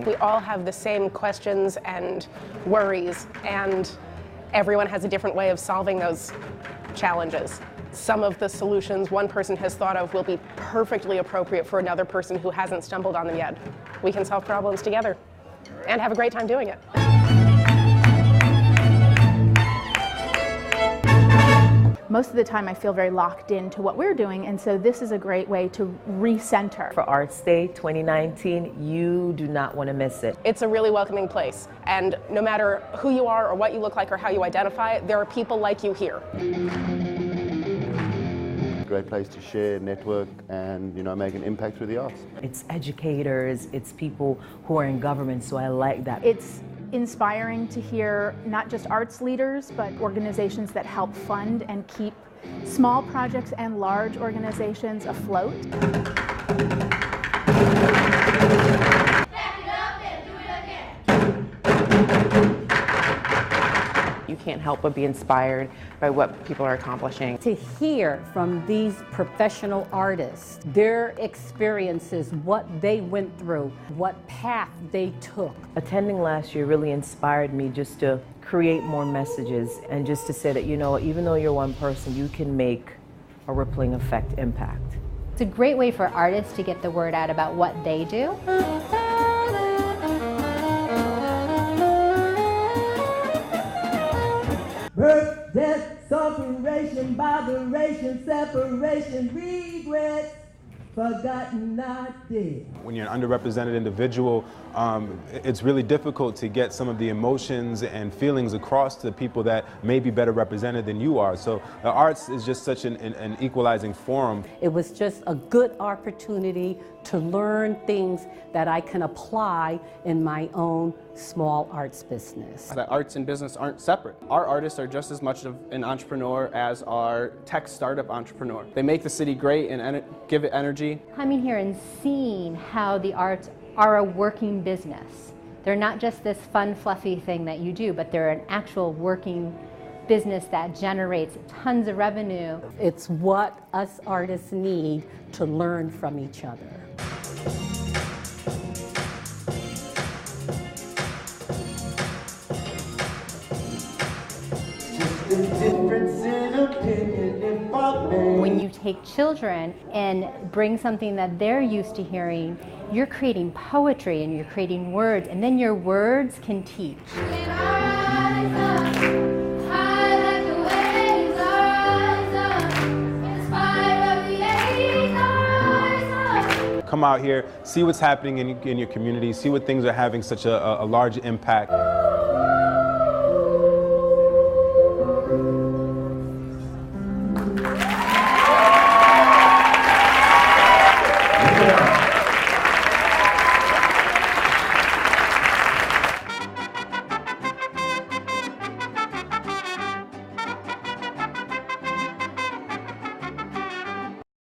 we all have the same questions and worries, and everyone has a different way of solving those challenges. Some of the solutions one person has thought of will be perfectly appropriate for another person who hasn't stumbled on them yet. We can solve problems together and have a great time doing it. Most of the time I feel very locked into what we're doing, and so this is a great way to recenter. For Arts Day 2019, you do not want to miss it. It's a really welcoming place, and no matter who you are or what you look like or how you identify, there are people like you here. Great place to share, network, and make an impact through the arts. It's educators, it's people who are in government, so I like that. It's inspiring to hear not just arts leaders, but organizations that help fund and keep small projects and large organizations afloat. You can't help but be inspired by what people are accomplishing. To hear from these professional artists, their experiences, what they went through, what path they took. Attending last year really inspired me just to create more messages and just to say that, even though you're one person, you can make a rippling effect impact. It's a great way for artists to get the word out about what they do. Birth, death, separation, botheration, separation, regrets, forgotten, not dead. When you're an underrepresented individual, it's really difficult to get some of the emotions and feelings across to people that may be better represented than you are. So the arts is just such an equalizing forum. It was just a good opportunity to learn things that I can apply in my own small arts business. That arts and business aren't separate. Our artists are just as much of an entrepreneur as our tech startup entrepreneur. They make the city great and give it energy. Coming here and seeing how the arts are a working business. They're not just this fun, fluffy thing that you do, but they're an actual working business that generates tons of revenue. It's what us artists need to learn from each other. When you take children and bring something that they're used to hearing, you're creating poetry and you're creating words, and then your words can teach. Come out here, see what's happening in your community, see what things are having such a large impact.